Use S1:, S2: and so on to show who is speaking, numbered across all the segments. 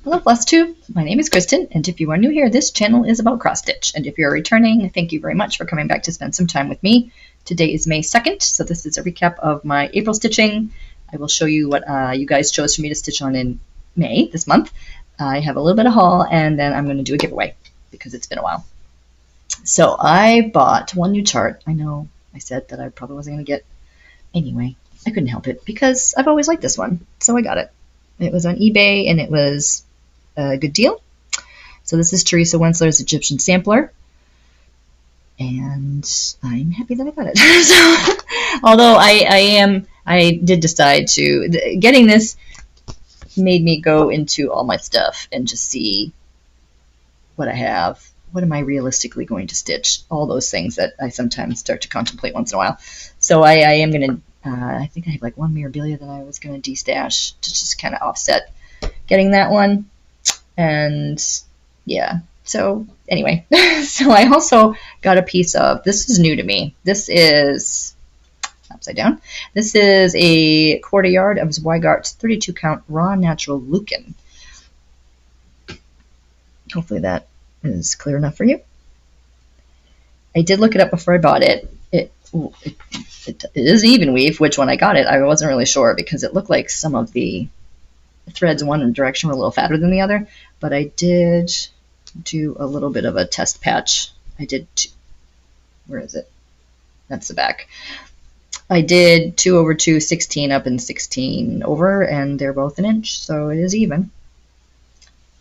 S1: Hello Flosstube, my name is Kristen, and if you are new here, this channel is about cross stitch. And if you're returning, thank you very much for coming back to spend some time with me. Today is May 2nd, so this is a recap of my April stitching. I will show you what you guys chose for me to stitch on in May, this month. I have a little bit of haul, and then I'm going to do a giveaway, because it's been a while. So I bought one new chart. I know I said that I probably wasn't going to get. Anyway, I couldn't help it, because I've always liked this one, so I got it. It was on eBay, and it was a good deal. So this is Teresa Wensler's Egyptian Sampler, and I'm happy that I got it. So, although I did decide to, getting this made me go into all my stuff and just see what I have. What am I realistically going to stitch? All those things that I sometimes start to contemplate once in a while. So I am going to, I think I have like one memorabilia that I was going to destash to just kind of offset getting that one. And yeah, so anyway, so I also got a piece of, this is new to me. This is, upside down, this is a quarter yard of Zweigart's 32 count raw natural Lucan. Hopefully that is clear enough for you. I did look it up before I bought it. It is even weave, which when I got it, I wasn't really sure because it looked like some of the threads in one direction were a little fatter than the other, but I did do a little bit of a test patch. I did, where is it? That's the back. I did 2 over 2, 16 up and 16 over, and they're both an inch, so it is even.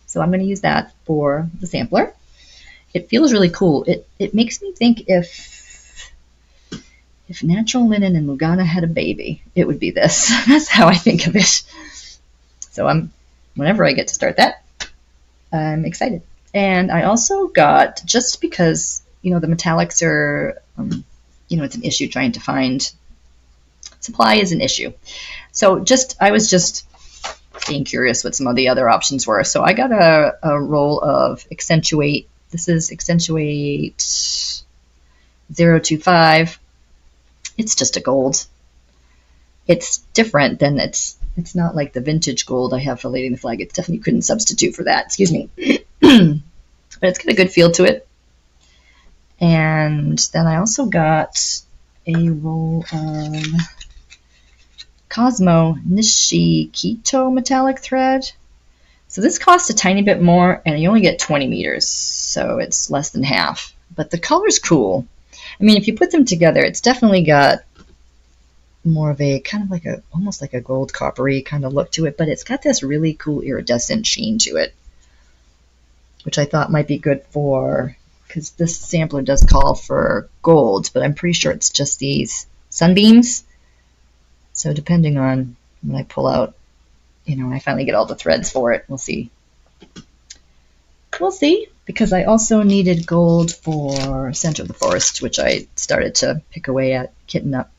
S1: So I'm going to use that for the sampler. It feels really cool. It makes me think if Natural Linen and Lugana had a baby, it would be this. That's how I think of it. So whenever I get to start that, I'm excited. And I also got, just because, you know, the metallics are, you know, it's an issue trying to find, supply is an issue. So I was just being curious what some of the other options were. So I got a roll of Accentuate. This is Accentuate 025. It's just a gold. It's different than it's not like the vintage gold I have for Lady in the Flag. It's definitely couldn't substitute for that. Excuse me. But it's got a good feel to it. And then I also got a roll of Cosmo Nishikito metallic thread. So this costs a tiny bit more, and you only get 20 meters, so it's less than half. But the color's cool. I mean, if you put them together, it's definitely got more of a kind of like a, almost like a gold coppery kind of look to it, but it's got this really cool iridescent sheen to it, which I thought might be good for, because this sampler does call for gold, but I'm pretty sure it's just these sunbeams. So depending on when I pull out, you know, when I finally get all the threads for it, we'll see. We'll see, because I also needed gold for Center of the Forest, which I started to pick away at, kitten up.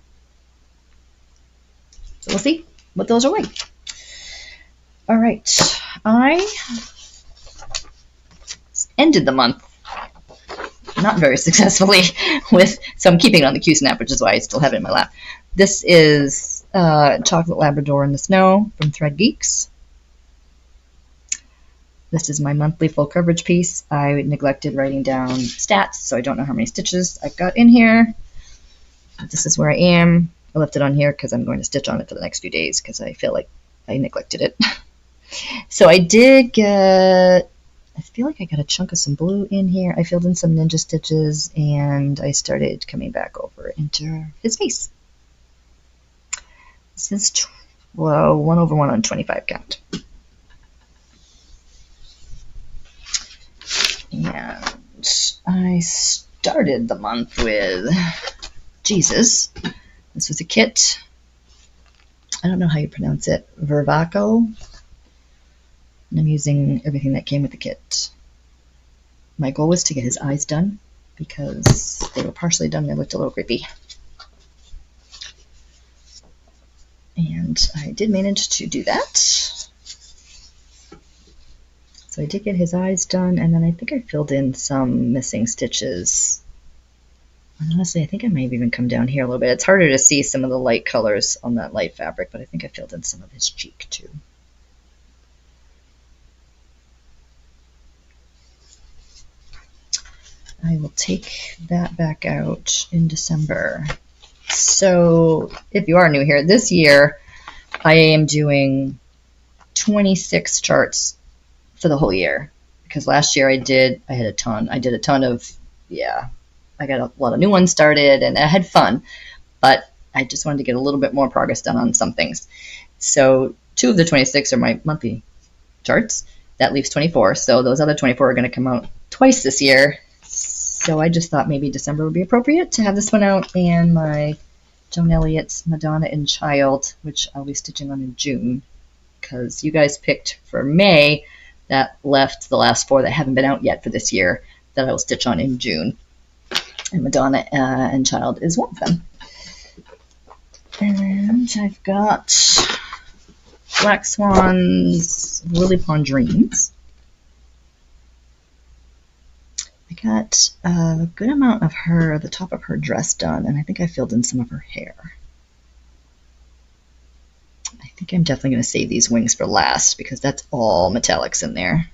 S1: So we'll see what those are like. All right, I ended the month not very successfully with, so I'm keeping it on the Q-snap, which is why I still have it in my lap. This is Chocolate Labrador in the Snow from Thread Geeks. This is my monthly full coverage piece. I neglected writing down stats, so I don't know how many stitches I've got in here. This is where I am. I left it on here because I'm going to stitch on it for the next few days because I feel like I neglected it. So I did get, I feel like I got a chunk of some blue in here. I filled in some ninja stitches, and I started coming back over into his face. This is 1 over 1 on 25 count. And I started the month with Jesus. This was a kit. I don't know how you pronounce it. Vervaco. And I'm using everything that came with the kit. My goal was to get his eyes done because they were partially done and they looked a little creepy. And I did manage to do that. So I did get his eyes done, and then I think I filled in some missing stitches. And honestly, I think I may have even come down here a little bit. It's harder to see some of the light colors on that light fabric, but I think I filled in some of his cheek too. I will take that back out in December. So if you are new here, this year I am doing 26 charts for the whole year, because last year I did a ton of, I got a lot of new ones started and I had fun, but I just wanted to get a little bit more progress done on some things. So 2 of the 26 are my monthly charts. That leaves 24. So those other 24 are going to come out twice this year. So I just thought maybe December would be appropriate to have this one out, and my Joan Elliott's Madonna and Child, which I'll be stitching on in June, because you guys picked for May. That left the last 4 that haven't been out yet for this year that I will stitch on in June. And Madonna and Child is one of them. And I've got Black Swan's Lily Pond Dreams. I got a good amount of the top of her dress done, and I think I filled in some of her hair. I think I'm definitely going to save these wings for last, because that's all metallics in there.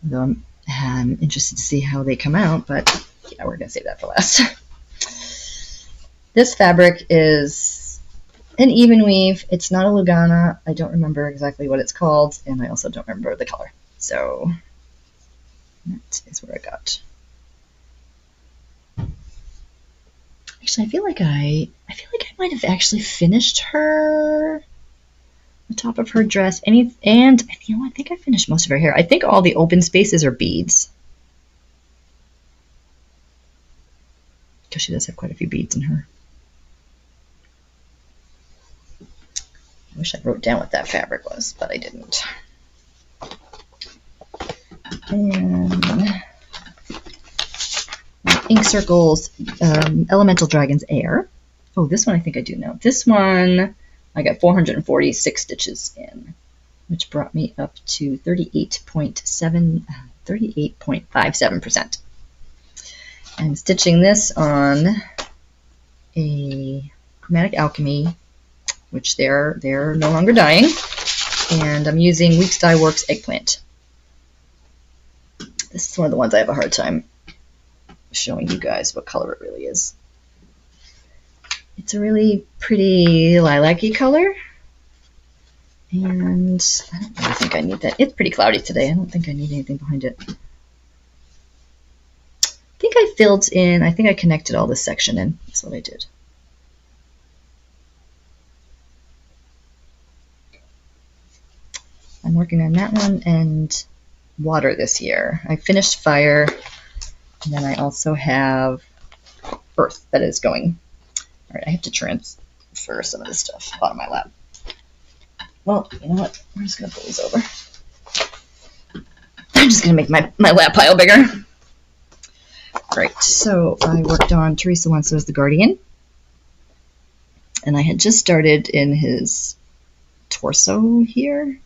S1: Though I'm interested to see how they come out, but yeah, we're going to save that for last. This fabric is an even weave. It's not a Lugana. I don't remember exactly what it's called, and I also don't remember the color. So that is what I got. Actually, I feel like I might have actually finished the top of her dress. And you know, I think I finished most of her hair. I think all the open spaces are beads, because she does have quite a few beads in her. I wish I wrote down what that fabric was, but I didn't. And Ink Circles, Elemental Dragons Air. Oh, this one I think I do know. This one I got 446 stitches in, which brought me up to 38.57%. I'm stitching this on a Chromatic Alchemy, which they're no longer dyeing, and I'm using Weeks Dye Works Eggplant. This is one of the ones I have a hard time showing you guys what color it really is. It's a really pretty lilac-y color, and I don't really think I need that. It's pretty cloudy today. I don't think I need anything behind it. I think I filled in, I think I connected all this section in. That's what I did. I'm working on that one and Water this year. I finished Fire, and then I also have Earth that is going. All right, I have to transfer some of this stuff out of my lap. Well, you know what? I'm just going to pull these over. I'm just going to make my lap pile bigger. Right, so I worked on Teresa Wenso's The Guardian, and I had just started in his torso here.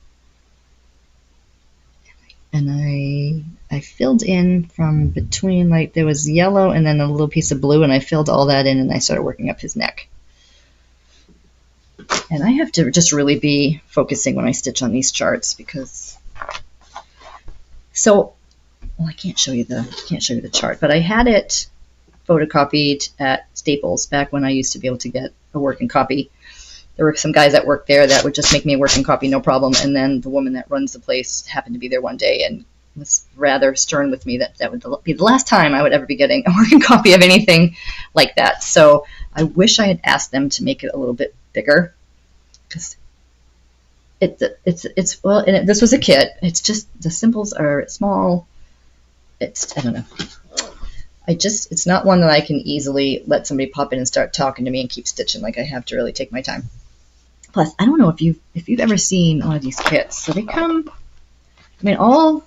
S1: And I filled in from between, like, there was yellow and then a little piece of blue, and I filled all that in, and I started working up his neck. And I have to just really be focusing when I stitch on these charts, because well, I can't show you the chart, but I had it photocopied at Staples back when I used to be able to get a working copy. There were some guys that worked there that would just make me a working copy, no problem. And then the woman that runs the place happened to be there one day and was rather stern with me that would be the last time I would ever be getting a working copy of anything like that. So I wish I had asked them to make it a little bit bigger, because well, and this was a kit. It's just the symbols are small. I don't know. It's not one that I can easily let somebody pop in and start talking to me and keep stitching. Like, I have to really take my time. Plus, I don't know if you've ever seen one of these kits. So they come, I mean, all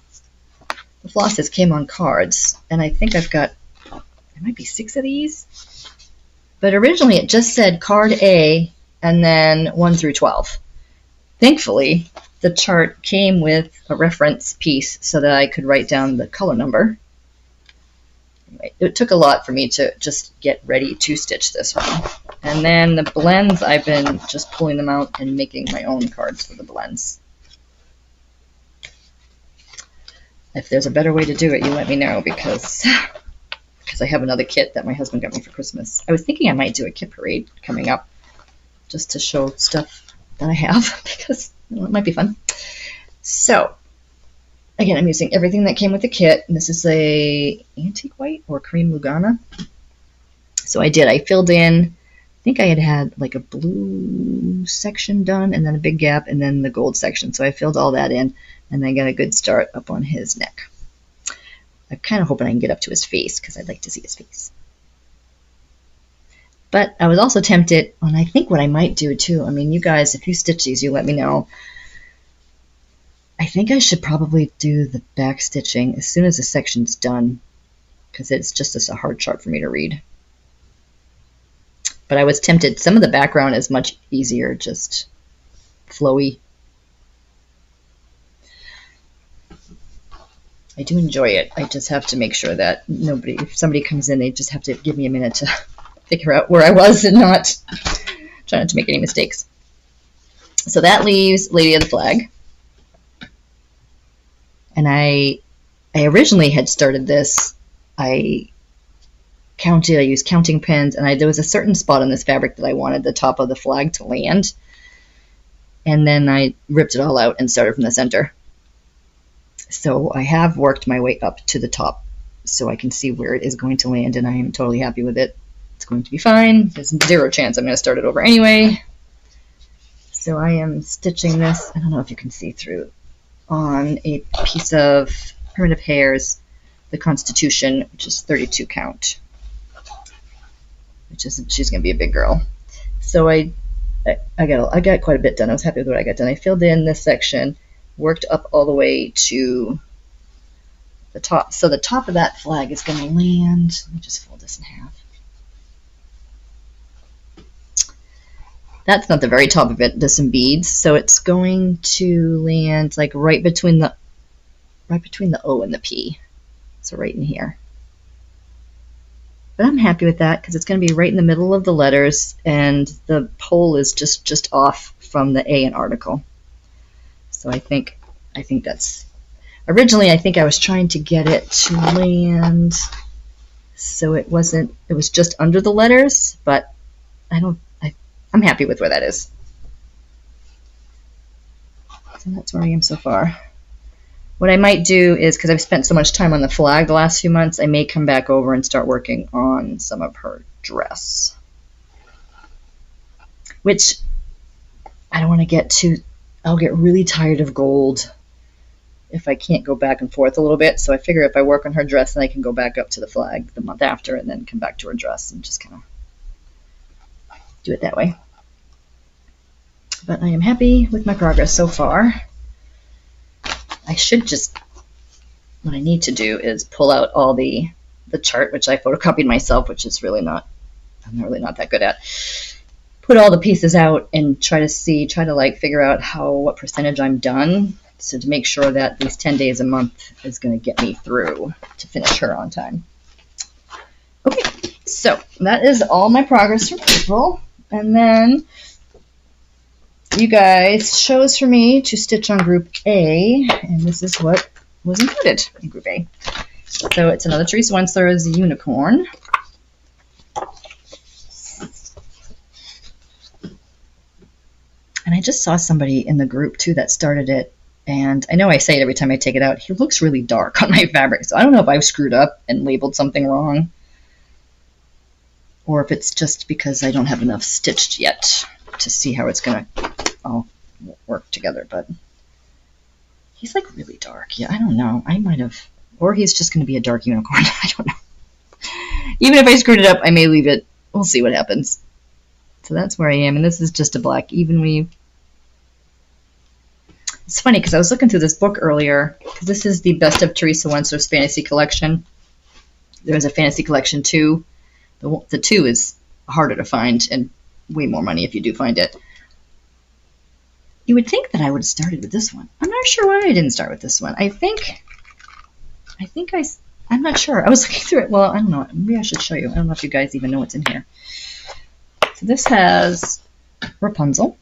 S1: the flosses came on cards, and I think I've got, there might be 6 of these. But originally it just said card A and then 1 through 12. Thankfully, the chart came with a reference piece so that I could write down the color number. It took a lot for me to just get ready to stitch this one. And then the blends, I've been just pulling them out and making my own cards for the blends. If there's a better way to do it, you let me know, because I have another kit that my husband got me for Christmas. I was thinking I might do a kit parade coming up just to show stuff that I have, because it might be fun. So, again, I'm using everything that came with the kit. And this is a antique white or cream Lugana. So I filled in, I think I had like a blue section done, and then a big gap, and then the gold section. So I filled all that in, and then got a good start up on his neck. I'm kind of hoping I can get up to his face, because I'd like to see his face. But I was also tempted, and I think what I might do too, I mean, you guys, if you stitch these, you let me know. I think I should probably do the back stitching as soon as the section's done, because it's just a hard chart for me to read. But I was tempted. Some of the background is much easier, just flowy. I do enjoy it. I just have to make sure that if somebody comes in, they just have to give me a minute to figure out where I was and not try not to make any mistakes. So that leaves Lady of the Flag. And I originally had started this. I used counting pins, and there was a certain spot on this fabric that I wanted the top of the flag to land. And then I ripped it all out and started from the center. So I have worked my way up to the top so I can see where it is going to land, and I am totally happy with it. It's going to be fine. There's zero chance I'm going to start it over anyway. So I am stitching this, I don't know if you can see through, on a piece of primitive hairs, the Constitution, which is 32 count. She's going to be a big girl. So I got quite a bit done. I was happy with what I got done. I filled in this section, worked up all the way to the top. So the top of that flag is going to land. Let me just fold this in half. That's not the very top of it. There's some beads, so it's going to land like right between the O and the P. So right in here. But I'm happy with that because it's going to be right in the middle of the letters, and the pole is just off from the A in article. So I think that's, originally I think I was trying to get it to land so it was just under the letters, but I'm happy with where that is. So that's where I am so far. What I might do is, because I've spent so much time on the flag the last few months, I may come back over and start working on some of her dress. Which I don't want to get too, I'll get really tired of gold if I can't go back and forth a little bit. So I figure if I work on her dress, then I can go back up to the flag the month after and then come back to her dress and just kind of do it that way. But I am happy with my progress so far. I should just, what I need to do is pull out all the chart, which I photocopied myself, which is really not, I'm really not that good at. Put all the pieces out and try to like figure out what percentage I'm done. So to make sure that these 10 days a month is going to get me through to finish her on time. Okay, so that is all my progress from April. And then you guys chose for me to stitch on group A, and this is what was included in group A. So it's another Teresa Wentzler's unicorn. And I just saw somebody in the group too that started it, and I know I say it every time I take it out, he looks really dark on my fabric, so I don't know if I've screwed up and labeled something wrong, or if it's just because I don't have enough stitched yet to see how it's going to all work together. But he's like really dark. Yeah, I don't know. I might have, or he's just going to be a dark unicorn. I don't know. Even if I screwed it up, I may leave it. We'll see what happens. So that's where I am, and this is just a black even weave. It's funny because I was looking through this book earlier, because this is the Best of Teresa Wentzler's Fantasy Collection. There's a Fantasy Collection 2. The 2 is harder to find and way more money if you do find it. You would think that I would have started with this one. I'm not sure why I didn't start with this one. I'm not sure. I was looking through it. Well, I don't know. Maybe I should show you. I don't know if you guys even know what's in here. So this has Rapunzel.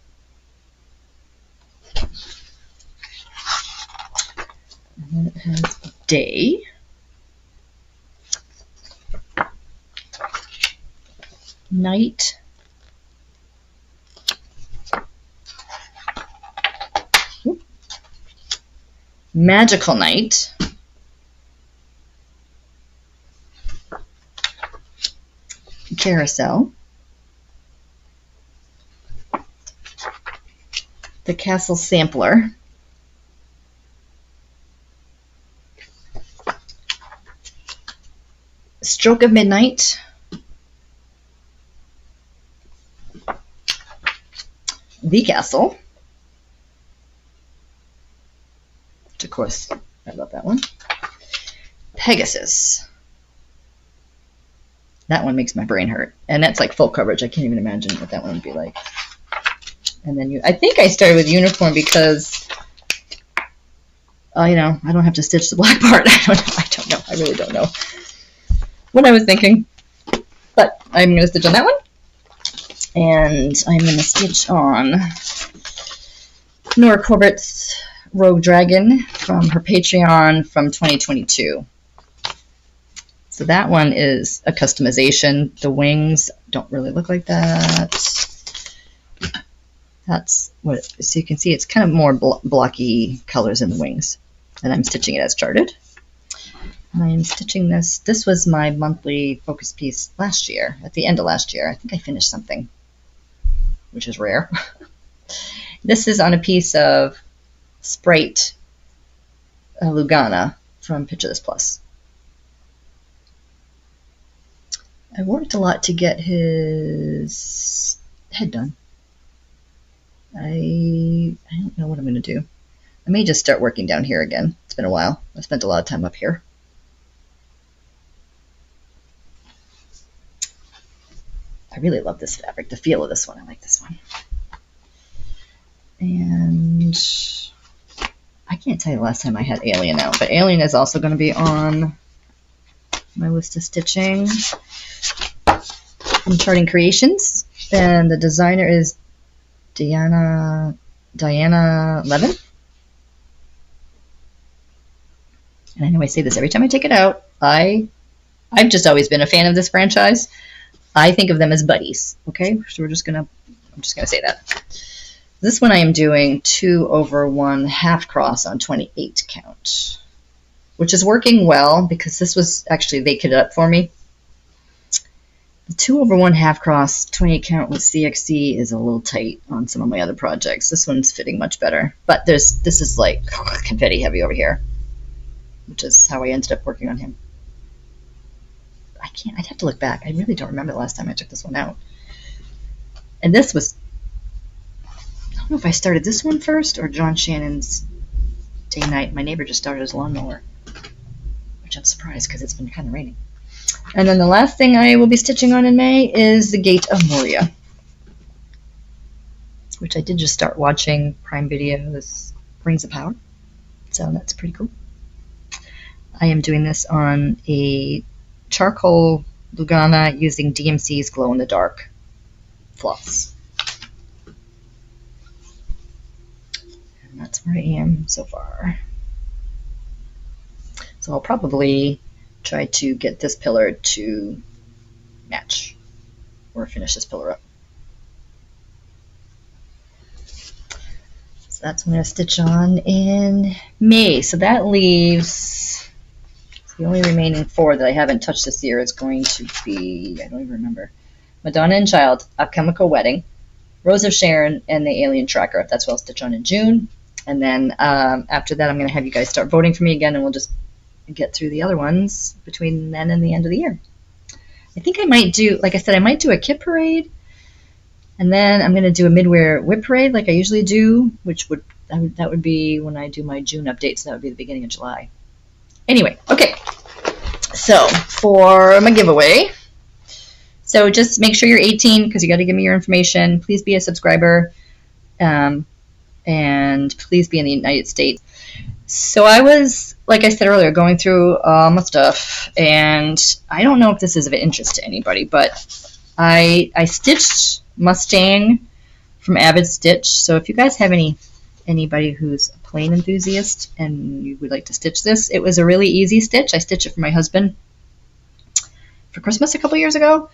S1: And then it has day. Night. Magical night. Carousel. The Castle Sampler. Stroke of Midnight. The Castle. Which, of course, I love that one. Pegasus. That one makes my brain hurt. And that's like full coverage. I can't even imagine what that one would be like. And then I think I started with Unicorn because, you know, I don't have to stitch the black part. I don't know. I really don't know what I was thinking. But I'm going to stitch on that one. And I'm going to stitch on Nora Corbett's Rogue Dragon from her Patreon from 2022. So that one is a customization. The wings don't really look like that. That's what, so you can see it's kind of more blocky colors in the wings. And I'm stitching it as charted. I'm stitching this. This was my monthly focus piece last year, at the end of last year. I think I finished something, which is rare. This is on a piece of Sprite Lugana from Picture This Plus. I worked a lot to get his head done. I don't know what I'm going to do. I may just start working down here again. It's been a while. I spent a lot of time up here. I really love this fabric, the feel of this one. I like this one. And I can't tell you the last time I had Alien out, but Alien is also going to be on my list of stitching from Charting Creations. And the designer is Diana Levin. And I know I say this every time I take it out. I've just always been a fan of this franchise. I think of them as buddies. Okay, so I'm just gonna say that. This one I am doing 2/1 half cross on 28 count, which is working well because this was actually, they kitted up for me. The 2/1 half cross 28 count with CXC is a little tight on some of my other projects. This one's fitting much better, but this is like confetti heavy over here, which is how I ended up working on him. I'd have to look back. I really don't remember the last time I took this one out. And this was, I don't know if I started this one first or John Shannon's Day Night. My neighbor just started his lawnmower, which I'm surprised because it's been kind of raining. And then the last thing I will be stitching on in May is The Gate of Moria, which I did just start watching Prime Video's Rings of Power. So that's pretty cool. I am doing this on a charcoal Lugana using DMC's glow-in-the-dark floss. And that's where I am so far. So I'll probably try to get this pillar to match or finish this pillar up. So that's what I'm going to stitch on in May. So that leaves, the only remaining 4 that I haven't touched this year is going to be, I don't even remember, Madonna and Child, A Chemical Wedding, Rose of Sharon, and the Alien Tracker. That's what I'll stitch on in June. And then after that, I'm going to have you guys start voting for me again, and we'll just get through the other ones between then and the end of the year. I think I might do, like I said, I might do a kit parade, and then I'm going to do a midwear whip parade like I usually do, which that would be when I do my June update, so that would be the beginning of July. Anyway, okay, so for my giveaway, so just make sure you're 18 because you got to give me your information. Please be a subscriber, and please be in the United States. So I was, like I said earlier, going through my stuff, and I don't know if this is of interest to anybody, but I stitched Mustang from Avid Stitch. So if you guys have anybody who's a plain enthusiast and you would like to stitch this, it was a really easy stitch. I stitched it for my husband for Christmas a couple years ago,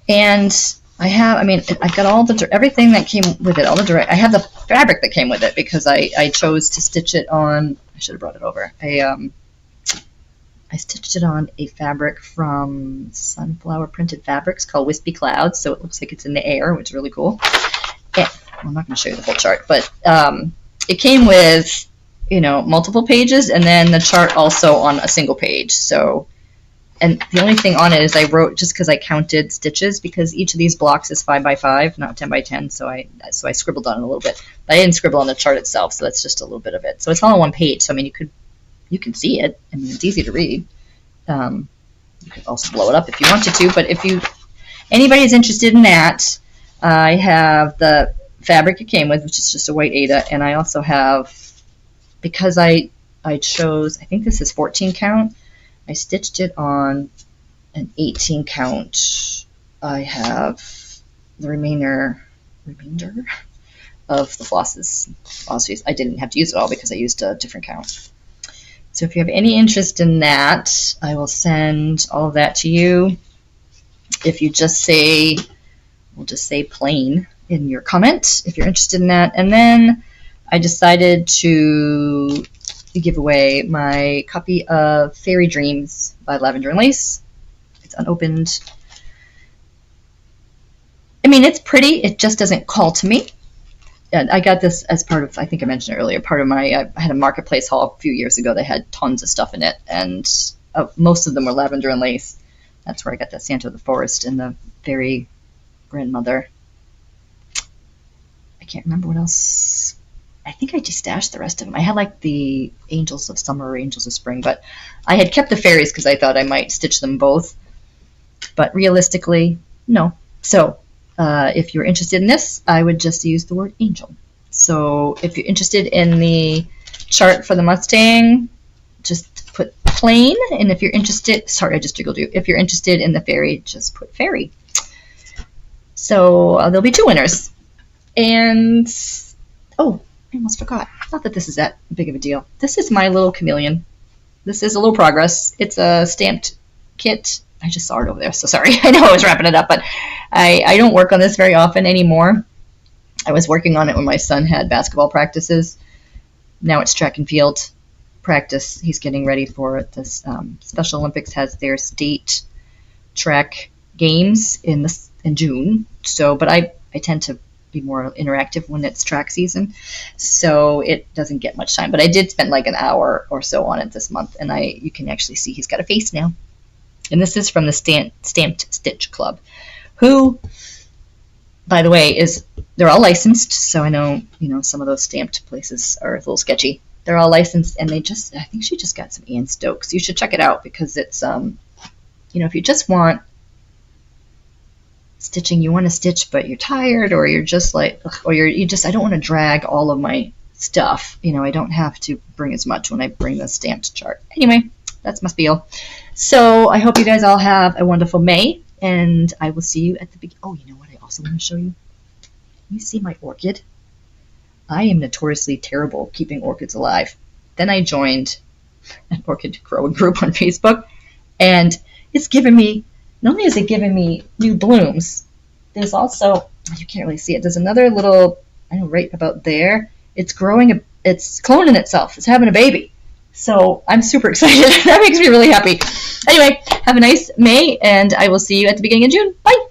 S1: and I've got all the everything that came with it, all the direct. I have the fabric that came with it because I chose to stitch it on. I should have brought it over. I stitched it on a fabric from Sunflower Printed Fabrics called Wispy Clouds, so it looks like it's in the air, which is really cool. And, I'm not going to show you the whole chart, but it came with, multiple pages, and then the chart also on a single page. So, and the only thing on it is I wrote, just because I counted stitches, because each of these blocks is 5 by 5, not 10 by 10. So I scribbled on it a little bit. But I didn't scribble on the chart itself, so that's just a little bit of it. So it's all on one page. So you can see it. It's easy to read. You could also blow it up if you wanted to, but if anybody's interested in that, I have the fabric it came with, which is just a white Aida, and I also have, because I chose, I think this is 14 count, I stitched it on an 18 count. I have the remainder of the flosses. I didn't have to use it all because I used a different count. So if you have any interest in that, I will send all of that to you. If you just say, we'll just say plain in your comment if you're interested in that. And then I decided to give away my copy of Fairy Dreams by Lavender and Lace. It's unopened. It's pretty. It just doesn't call to me. And I got this as part of, I think I mentioned it earlier, part of I had a marketplace haul a few years ago that had tons of stuff in it, and most of them were Lavender and Lace. That's where I got the Santa of the Forest and the Fairy Grandmother. I can't remember what else. I think I just stashed the rest of them. I had like the Angels of Summer or Angels of Spring, but I had kept the fairies because I thought I might stitch them both. But realistically, no. So if you're interested in this, I would just use the word angel. So if you're interested in the chart for the Mustang, just put plain. And if you're interested, sorry, I just jiggled you. If you're interested in the fairy, just put fairy. So there'll be 2 winners. And, oh, I almost forgot. Not that this is that big of a deal. This is my little chameleon. This is a little progress. It's a stamped kit. I just saw it over there, so sorry. I know I was wrapping it up, but I don't work on this very often anymore. I was working on it when my son had basketball practices. Now it's track and field practice. He's getting ready for it. This Special Olympics has their state track games in June. So, but I tend to be more interactive when it's track season, so it doesn't get much time. But I did spend like an hour or so on it this month, and you can actually see he's got a face now. And this is from the Stamped Stitch Club, who, by the way, they're all licensed. So I know, some of those stamped places are a little sketchy. They're all licensed, and I think she just got some Ann Stokes. You should check it out because it's, if you just want stitching, you want to stitch, but you're tired, or you're just like, or I don't want to drag all of my stuff. I don't have to bring as much when I bring the stamped chart. Anyway, that's my spiel. So I hope you guys all have a wonderful May, and I will see you at the beginning. Oh, you know what I also want to show you? You see my orchid? I am notoriously terrible keeping orchids alive. Then I joined an orchid growing group on Facebook, and it's given me, not only is it giving me new blooms, there's also, you can't really see it, there's another little, I know right about there, it's growing, it's cloning itself, it's having a baby. So I'm super excited. That makes me really happy. Anyway, have a nice May, and I will see you at the beginning of June. Bye!